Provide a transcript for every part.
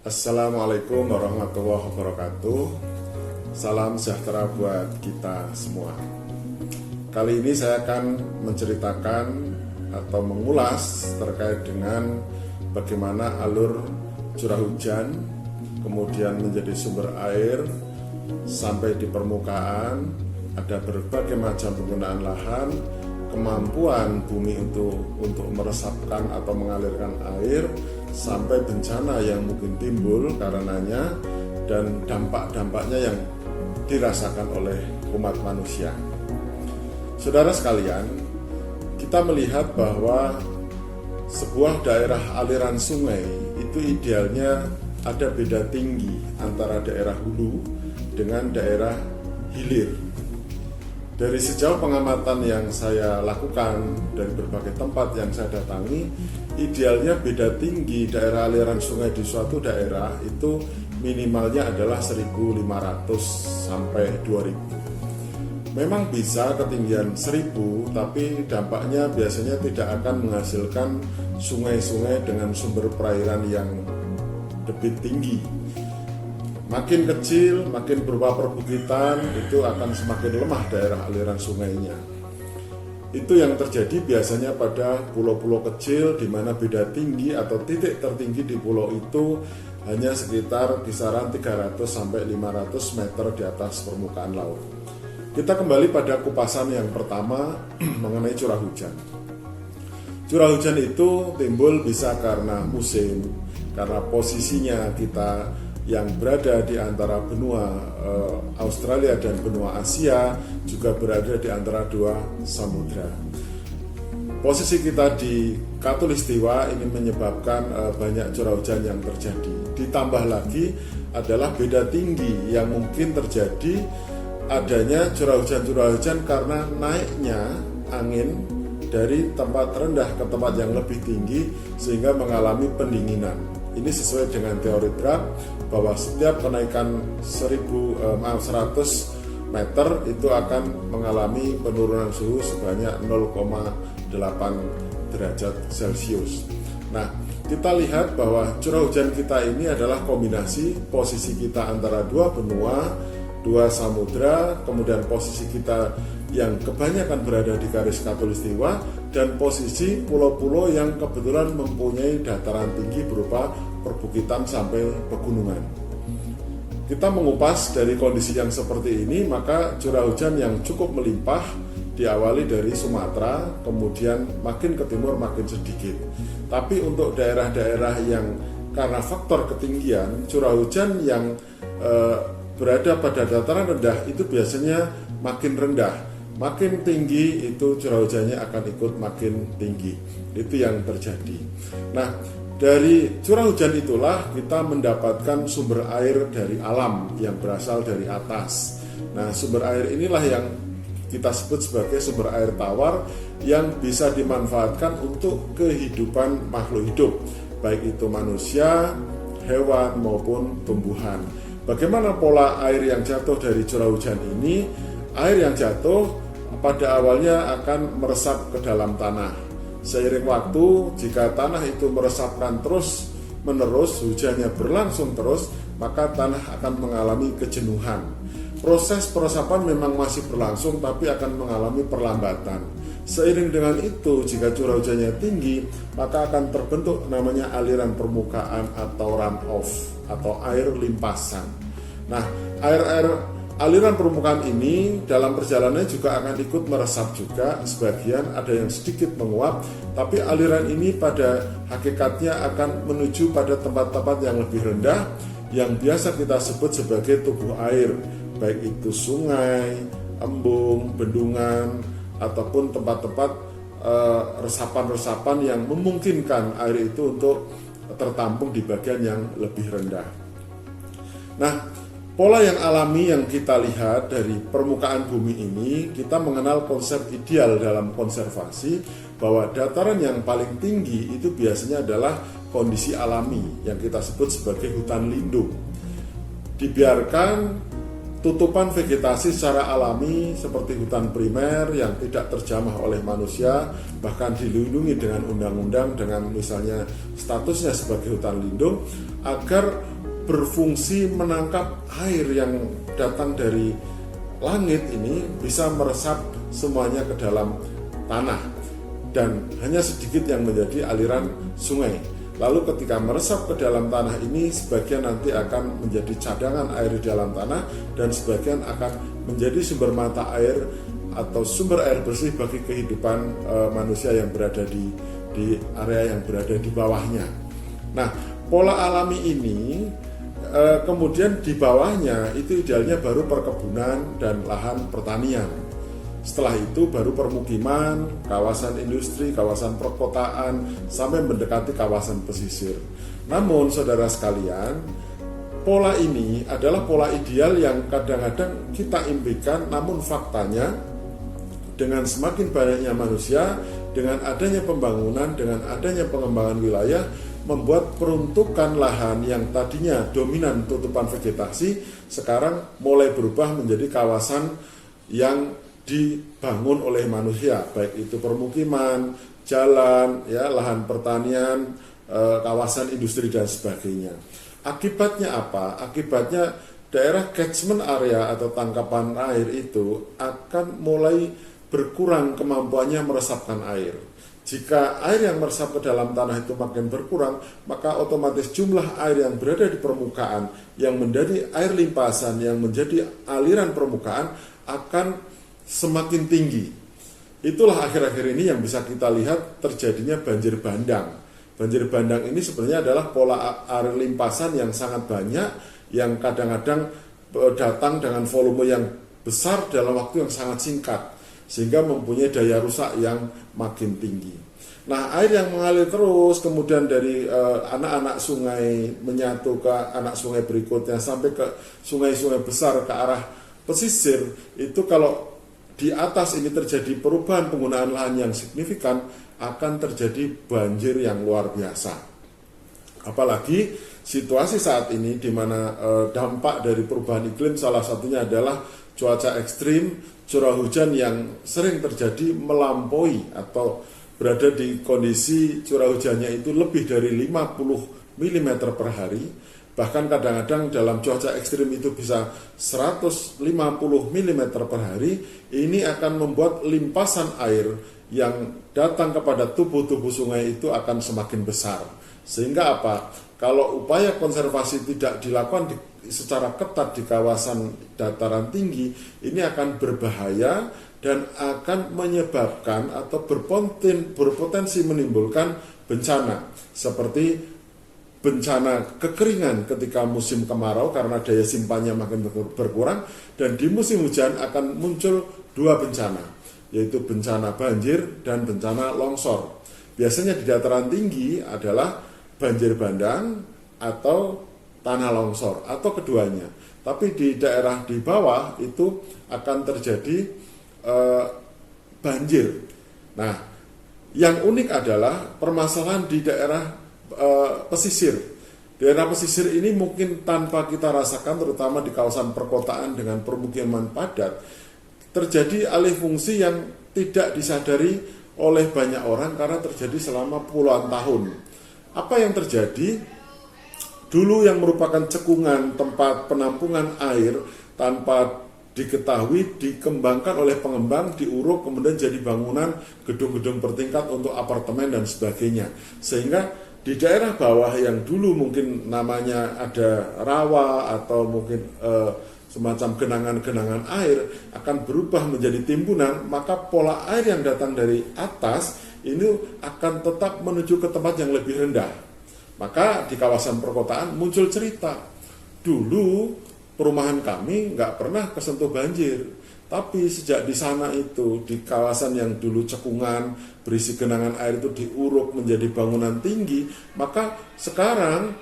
Assalamualaikum warahmatullahi wabarakatuh. Salam sejahtera buat kita semua. Kali ini saya akan menceritakan atau mengulas terkait dengan bagaimana alur curah hujan kemudian menjadi sumber air sampai di permukaan. Ada berbagai macam penggunaan lahan, kemampuan bumi untuk meresapkan atau mengalirkan air, sampai bencana yang mungkin timbul karenanya, dan dampak-dampaknya yang dirasakan oleh umat manusia. Saudara sekalian, kita melihat bahwa sebuah daerah aliran sungai itu idealnya ada beda tinggi antara daerah hulu dengan daerah hilir. Dari sejauh pengamatan yang saya lakukan dari berbagai tempat yang saya datangi, idealnya beda tinggi daerah aliran sungai di suatu daerah itu minimalnya adalah 1.500 sampai 2.000. Memang bisa ketinggian 1.000, tapi dampaknya biasanya tidak akan menghasilkan sungai-sungai dengan sumber perairan yang debit tinggi. Makin kecil, makin berupa perbukitan, itu akan semakin lemah daerah aliran sungainya. Itu yang terjadi biasanya pada pulau-pulau kecil di mana beda tinggi atau titik tertinggi di pulau itu hanya sekitar kisaran 300 sampai 500 meter di atas permukaan laut. Kita kembali pada kupasan yang pertama mengenai curah hujan. Curah hujan itu timbul bisa karena musim, karena posisinya kita yang berada di antara benua Australia dan benua Asia, juga berada di antara dua samudra. Posisi kita di Khatulistiwa ini menyebabkan banyak curah hujan yang terjadi. Ditambah lagi adalah beda tinggi yang mungkin terjadi adanya curah hujan karena naiknya angin dari tempat rendah ke tempat yang lebih tinggi sehingga mengalami pendinginan. Ini sesuai dengan teori Bragg bahwa setiap kenaikan 100 meter itu akan mengalami penurunan suhu sebanyak 0,8 derajat Celcius. Nah, kita lihat bahwa curah hujan kita ini adalah kombinasi posisi kita antara dua benua, dua samudra, kemudian posisi kita yang kebanyakan berada di garis Khatulistiwa, dan posisi pulau-pulau yang kebetulan mempunyai dataran tinggi berupa perbukitan sampai pegunungan. Kita mengupas dari kondisi yang seperti ini, maka curah hujan yang cukup melimpah diawali dari Sumatera, kemudian makin ke timur makin sedikit. Tapi untuk daerah-daerah yang karena faktor ketinggian, curah hujan yang berada pada dataran rendah itu biasanya makin rendah. Makin tinggi itu curah hujannya akan ikut makin tinggi. Itu yang terjadi. Nah, dari curah hujan itulah kita mendapatkan sumber air dari alam yang berasal dari atas. Nah, sumber air inilah yang kita sebut sebagai sumber air tawar yang bisa dimanfaatkan untuk kehidupan makhluk hidup, baik itu manusia, hewan maupun tumbuhan. Bagaimana pola air yang jatuh dari curah hujan ini? Air yang jatuh pada awalnya akan meresap ke dalam tanah. Seiring waktu, jika tanah itu meresapkan terus menerus, hujannya berlangsung terus, maka tanah akan mengalami kejenuhan. Proses peresapan memang masih berlangsung, tapi akan mengalami perlambatan. Seiring dengan itu, jika curah hujannya tinggi, maka akan terbentuk namanya aliran permukaan atau runoff atau air limpasan. Nah, aliran permukaan ini dalam perjalanannya juga akan ikut meresap juga, sebagian ada yang sedikit menguap, tapi aliran ini pada hakikatnya akan menuju pada tempat-tempat yang lebih rendah yang biasa kita sebut sebagai tubuh air, baik itu sungai, embung, bendungan, ataupun tempat-tempat resapan-resapan yang memungkinkan air itu untuk tertampung di bagian yang lebih rendah. Nah, pola yang alami yang kita lihat dari permukaan bumi ini, kita mengenal konsep ideal dalam konservasi bahwa dataran yang paling tinggi itu biasanya adalah kondisi alami yang kita sebut sebagai hutan lindung. Dibiarkan tutupan vegetasi secara alami seperti hutan primer yang tidak terjamah oleh manusia, bahkan dilindungi dengan undang-undang dengan misalnya statusnya sebagai hutan lindung, agar berfungsi menangkap air yang datang dari langit ini bisa meresap semuanya ke dalam tanah dan hanya sedikit yang menjadi aliran sungai. Lalu ketika meresap ke dalam tanah ini, sebagian nanti akan menjadi cadangan air di dalam tanah dan sebagian akan menjadi sumber mata air atau sumber air bersih bagi kehidupan manusia yang berada di area yang berada di bawahnya. Nah, pola alami ini kemudian di bawahnya itu idealnya baru perkebunan dan lahan pertanian. Setelah itu baru permukiman, kawasan industri, kawasan perkotaan, sampai mendekati kawasan pesisir. Namun saudara sekalian, pola ini adalah pola ideal yang kadang-kadang kita impikan, namun faktanya dengan semakin banyaknya manusia, dengan adanya pembangunan, dengan adanya pengembangan wilayah, membuat peruntukan lahan yang tadinya dominan tutupan vegetasi sekarang mulai berubah menjadi kawasan yang dibangun oleh manusia, baik itu permukiman, jalan, ya, lahan pertanian, kawasan industri dan sebagainya. Akibatnya apa? Akibatnya daerah catchment area atau tangkapan air itu akan mulai berkurang kemampuannya meresapkan air. Jika air yang meresap ke dalam tanah itu makin berkurang, maka otomatis jumlah air yang berada di permukaan yang menjadi air limpasan, yang menjadi aliran permukaan akan semakin tinggi. Itulah akhir-akhir ini yang bisa kita lihat terjadinya banjir bandang. Banjir bandang ini sebenarnya adalah pola air limpasan yang sangat banyak, yang kadang-kadang datang dengan volume yang besar dalam waktu yang sangat singkat, sehingga mempunyai daya rusak yang makin tinggi. Nah, air yang mengalir terus kemudian dari anak-anak sungai menyatu ke anak sungai berikutnya sampai ke sungai-sungai besar ke arah pesisir, itu kalau di atas ini terjadi perubahan penggunaan lahan yang signifikan, akan terjadi banjir yang luar biasa. Apalagi situasi saat ini di mana dampak dari perubahan iklim salah satunya adalah cuaca ekstrim, curah hujan yang sering terjadi melampaui atau berada di kondisi curah hujannya itu lebih dari 50 mm per hari. Bahkan kadang-kadang dalam cuaca ekstrim itu bisa 150 mm per hari. Ini akan membuat limpasan air yang datang kepada tubuh-tubuh sungai itu akan semakin besar. Sehingga apa? Kalau upaya konservasi tidak dilakukan secara ketat di kawasan dataran tinggi, ini akan berbahaya dan akan menyebabkan atau berpotensi menimbulkan bencana seperti bencana kekeringan ketika musim kemarau karena daya simpannya makin berkurang, dan di musim hujan akan muncul dua bencana, yaitu bencana banjir dan bencana longsor. Biasanya di dataran tinggi adalah banjir bandang atau tanah longsor atau keduanya. Tapi di daerah di bawah itu akan terjadi banjir. Nah, yang unik adalah permasalahan di daerah pesisir. Daerah pesisir ini mungkin tanpa kita rasakan, terutama di kawasan perkotaan dengan permukiman padat, terjadi alih fungsi yang tidak disadari oleh banyak orang karena terjadi selama puluhan tahun. Apa yang terjadi? Dulu yang merupakan cekungan tempat penampungan air tanpa diketahui dikembangkan oleh pengembang, diuruk kemudian jadi bangunan gedung-gedung bertingkat untuk apartemen dan sebagainya. Sehingga di daerah bawah yang dulu mungkin namanya ada rawa atau mungkin semacam genangan-genangan air akan berubah menjadi timbunan, maka pola air yang datang dari atas ini akan tetap menuju ke tempat yang lebih rendah. Maka di kawasan perkotaan muncul cerita, dulu perumahan kami nggak pernah kesentuh banjir, tapi sejak di sana itu, di kawasan yang dulu cekungan, berisi genangan air itu diuruk menjadi bangunan tinggi, maka sekarang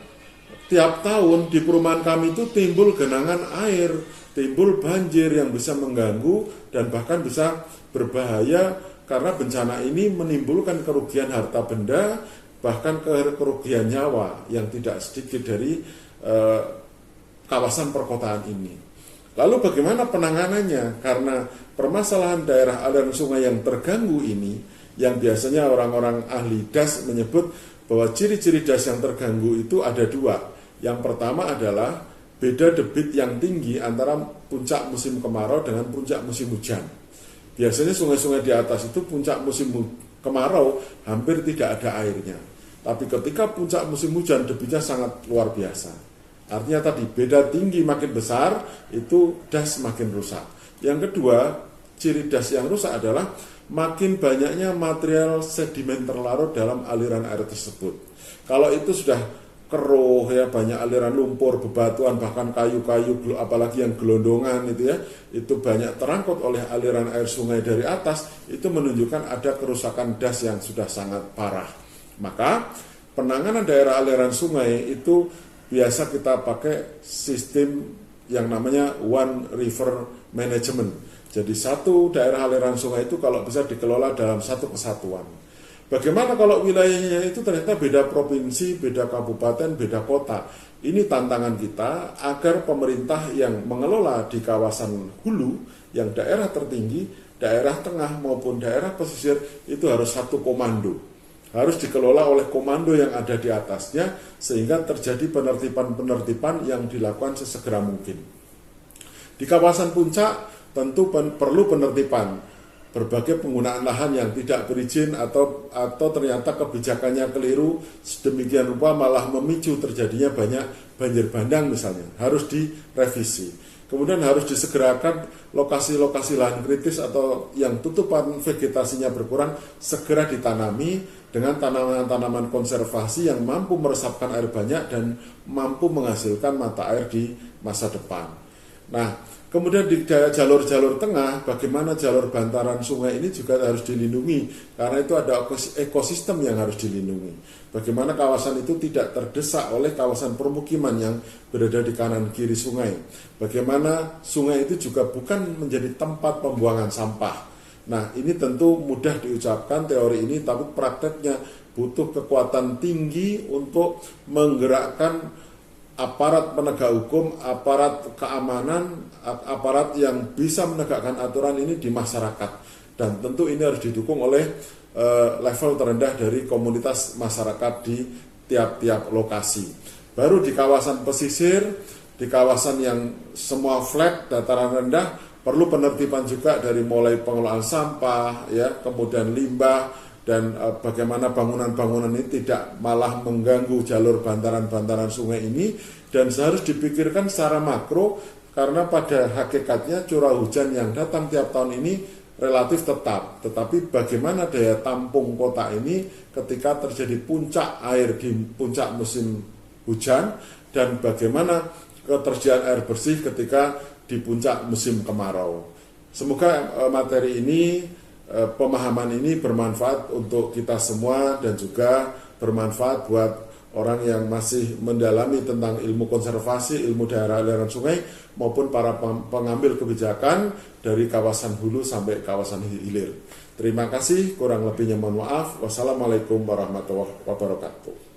tiap tahun di perumahan kami itu timbul genangan air, timbul banjir yang bisa mengganggu dan bahkan bisa berbahaya karena bencana ini menimbulkan kerugian harta benda, bahkan kerugian nyawa yang tidak sedikit dari kawasan perkotaan ini. Lalu bagaimana penanganannya? Karena permasalahan daerah aliran sungai yang terganggu ini, yang biasanya orang-orang ahli DAS menyebut bahwa ciri-ciri DAS yang terganggu itu ada dua. Yang pertama adalah beda debit yang tinggi antara puncak musim kemarau dengan puncak musim hujan. Biasanya sungai-sungai di atas itu puncak musim kemarau hampir tidak ada airnya. Tapi ketika puncak musim hujan debitnya sangat luar biasa. Artinya tadi beda tinggi makin besar itu DAS makin rusak. Yang kedua, ciri DAS yang rusak adalah makin banyaknya material sedimen terlarut dalam aliran air tersebut. Kalau itu sudah keruh ya, banyak aliran lumpur, bebatuan, bahkan kayu-kayu, apalagi yang gelondongan itu ya, itu banyak terangkut oleh aliran air sungai dari atas, itu menunjukkan ada kerusakan DAS yang sudah sangat parah. Maka penanganan daerah aliran sungai itu biasa kita pakai sistem yang namanya one river management. Jadi satu daerah aliran sungai itu kalau bisa dikelola dalam satu kesatuan. Bagaimana kalau wilayahnya itu ternyata beda provinsi, beda kabupaten, beda kota? Ini tantangan kita agar pemerintah yang mengelola di kawasan hulu, yang daerah tertinggi, daerah tengah maupun daerah pesisir itu harus satu komando. Harus dikelola oleh komando yang ada di atasnya sehingga terjadi penertiban-penertiban yang dilakukan sesegera mungkin. Di kawasan puncak tentu perlu penertiban. Berbagai penggunaan lahan yang tidak berizin atau ternyata kebijakannya keliru sedemikian rupa malah memicu terjadinya banyak banjir bandang misalnya, harus direvisi. Kemudian harus disegerakan lokasi-lokasi lahan kritis atau yang tutupan vegetasinya berkurang segera ditanami dengan tanaman-tanaman konservasi yang mampu meresapkan air banyak dan mampu menghasilkan mata air di masa depan. Nah, kemudian di jalur-jalur tengah, bagaimana jalur bantaran sungai ini juga harus dilindungi, karena itu ada ekosistem yang harus dilindungi. Bagaimana kawasan itu tidak terdesak oleh kawasan permukiman yang berada di kanan kiri sungai. Bagaimana sungai itu juga bukan menjadi tempat pembuangan sampah. Nah, ini tentu mudah diucapkan teori ini, tapi prakteknya butuh kekuatan tinggi untuk menggerakkan aparat penegak hukum, aparat keamanan, aparat yang bisa menegakkan aturan ini di masyarakat. Dan tentu ini harus didukung oleh level terendah dari komunitas masyarakat di tiap-tiap lokasi. Baru di kawasan pesisir, di kawasan yang semua flat, dataran rendah, perlu penertiban juga dari mulai pengelolaan sampah, ya, kemudian limbah, dan bagaimana bangunan-bangunan ini tidak malah mengganggu jalur bantaran-bantaran sungai ini, dan harus dipikirkan secara makro karena pada hakikatnya curah hujan yang datang tiap tahun ini relatif tetap, tetapi bagaimana daya tampung kota ini ketika terjadi puncak air di puncak musim hujan dan bagaimana ketersediaan air bersih ketika di puncak musim kemarau. Semoga materi ini, pemahaman ini bermanfaat untuk kita semua dan juga bermanfaat buat orang yang masih mendalami tentang ilmu konservasi, ilmu daerah aliran sungai maupun para pengambil kebijakan dari kawasan hulu sampai kawasan hilir. Terima kasih, kurang lebihnya mohon maaf. Wassalamualaikum warahmatullahi wabarakatuh.